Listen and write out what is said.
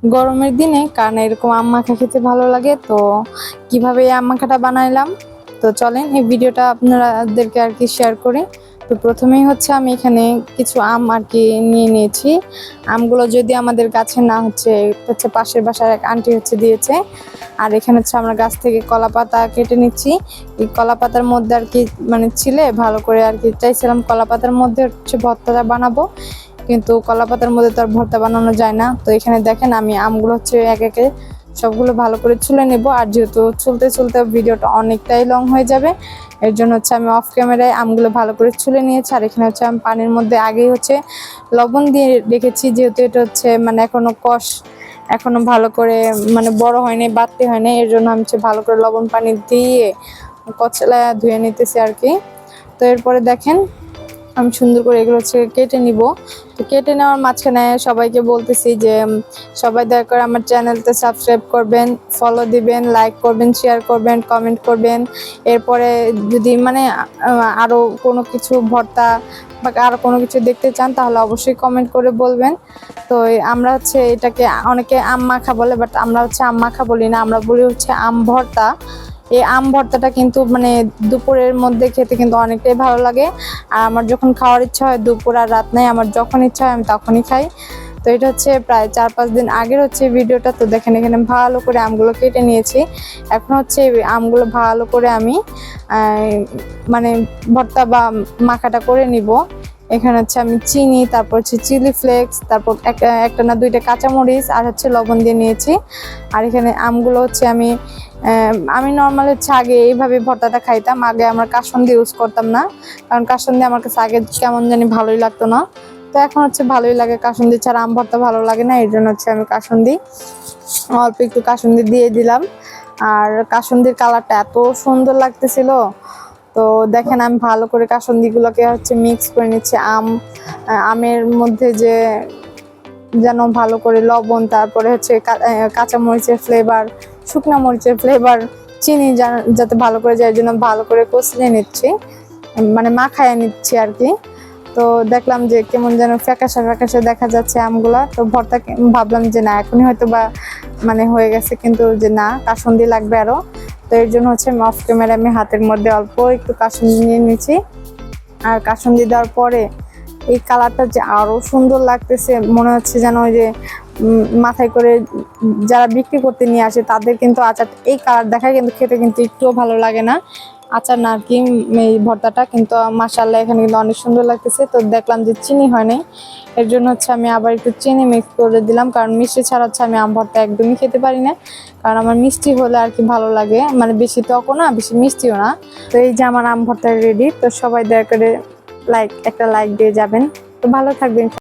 গরমের দিনে কারণ এরকম আম মাখা খেতে ভালো লাগে। তো কিভাবে এই আম মাখাটা বানাইলাম, তো চলেন এই ভিডিওটা আপনাদেরকে আর কি শেয়ার করি। তো প্রথমেই হচ্ছে আমি এখানে কিছু আম আর কি নিয়ে নিয়েছি। আমগুলো যদি আমাদের গাছে না হচ্ছে পাশের বাসার এক আন্টি দিয়েছে। আর এখানে হচ্ছে আমরা গাছ থেকে কলা পাতা কেটে নিচ্ছি। এই কলা পাতার মধ্যে আর কি মানে ছিলে ভালো করে আর কি চাইছিলাম কলা পাতার মধ্যে হচ্ছে ভর্তাটা বানাবো, কিন্তু কলা পাতার মধ্যে তো আর ভর্তা বানানো যায় না। তো এখানে দেখেন আমি আমগুলো হচ্ছে এক একে সবগুলো ভালো করে ছুলে নেব। আর যেহেতু চলতে চলতে ভিডিওটা অনেকটাই লং হয়ে যাবে, এর জন্য হচ্ছে আমি অফ ক্যামেরায় আমগুলো ভালো করে ছুলে নিয়েছি। আর এখানে হচ্ছে আমি পানির মধ্যে আগেই হচ্ছে লবণ দিয়ে রেখেছি, যেহেতু এটা হচ্ছে মানে এখনো ভালো করে মানে বড় হয়নি, বাড়তে হয়নি, এর জন্য আমি হচ্ছে ভালো করে লবণ পানি দিয়ে কচলা ধুয়ে নিতেছি আর কি। তো এরপরে দেখেন আমি সুন্দর করে এগুলো হচ্ছে কেটে নিব। তো কেটে নেওয়ার মাঝখানে সবাইকে বলতেছি যে সবাই দয়া করে আমার চ্যানেলটা সাবস্ক্রাইব করবেন, ফলো দিবেন, লাইক করবেন, শেয়ার করবেন, কমেন্ট করবেন। এরপরে যদি মানে আরও কোনো কিছু ভর্তা বা আরও কোনো কিছু দেখতে চান তাহলে অবশ্যই কমেন্ট করে বলবেন। তো আমরা হচ্ছে এটাকে অনেকে আম মাখা বলে, বাট আমরা হচ্ছে আম মাখা বলি না, আমরা বলি হচ্ছে আম ভর্তা। এই আম ভর্তাটা কিন্তু মানে দুপুরের মধ্যে খেতে কিন্তু অনেকটাই ভালো লাগে। আর আমার যখন খাওয়ার ইচ্ছা হয় দুপুর আর রাত নাই, আমার যখন ইচ্ছা হয় আমি তখনই খাই। তো এটা হচ্ছে প্রায় 4-5 দিন আগের হচ্ছে ভিডিওটা। তো দেখেন এখানে ভালো করে আমগুলো কেটে নিয়েছি। এখন হচ্ছে আমগুলো ভালো করে আমি মানে ভর্তা বা মাখাটা করে নিব। এখানে হচ্ছে আমি চিনি, তারপর হচ্ছে চিলি ফ্লেক্স, তারপর একটা না দুইটা কাঁচামরিচ আর হচ্ছে লবণ দিয়ে নিয়েছি। আর এখানে আমগুলো হচ্ছে আমি নর্মাল হচ্ছে আগে এইভাবে ভর্তাটা খাইতাম। আগে আমার কাসুন্দি ইউজ করতাম না, কারণ কাসুন্দি আমার কাছে আগে কেমন জানি ভালোই লাগতো না। তো এখন হচ্ছে ভালোই লাগে, কাসুন্দি ছাড়া আম ভর্তা ভালো লাগে না, এর জন্য হচ্ছে আমি অল্প একটু কাসুন্দি দিয়ে দিলাম। আর কাসুন্দির কালারটা এত সুন্দর লাগতেছিল। তো দেখেন আমি ভালো করে কাসুন্দিগুলোকে হচ্ছে মিক্স করে নিচ্ছি আমের মধ্যে, যে যেন ভালো করে লবণ, তারপরে হচ্ছে কাঁচা মরিচের ফ্লেভার, শুকনো মরিচের ফ্লেভার, চিনি যাতে ভালো করে যায়, জন্য ভালো করে কষলে নিচ্ছি, মানে মাখায় নিচ্ছি আর কি। তো দেখলাম যে কেমন যেন ফ্যাকাশে ফ্যাকাশে দেখা যাচ্ছে আমগুলা। তো ভর্তা ভাবলাম যে না এখনই হয়তো বা মানে হয়ে গেছে, কিন্তু যে না কাসুন্দি লাগবে আরো। তো এর জন্য হচ্ছে অফ ক্যামেরা আমি হাতের মধ্যে অল্প একটু কাসুন্দি নিয়ে নিচ্ছি। আর কাসুন্দি দেওয়ার পরে এই কালারটা যে আরো সুন্দর লাগতেছে, মনে হচ্ছে যেন ওই যে মাথায় করে যারা বিক্রি করতে নিয়ে আসে তাদের কিন্তু আচার এই কালার দেখায়, কিন্তু খেতে কিন্তু একটুও ভালো লাগে না আচার না আর কি। এই ভর্তাটা কিন্তু মাশাআল্লাহ এখানে কিন্তু অনেক সুন্দর লাগতেছে। তো দেখলাম যে চিনি হয় নাই, এর জন্য হচ্ছে আমি আবার একটু চিনি মিক্স করে দিলাম, কারণ মিষ্টি ছাড়া হচ্ছে আমি আম ভর্তা একদমই খেতে পারি না। কারণ আমার মিষ্টি হলে আর কি ভালো লাগে, মানে বেশি টকও না বেশি মিষ্টিও না। তো এই যে আমার আম ভর্তা রেডি। তো সবাই দয়া করে একটা লাইক দিয়ে যাবেন। তো ভালো থাকবেন।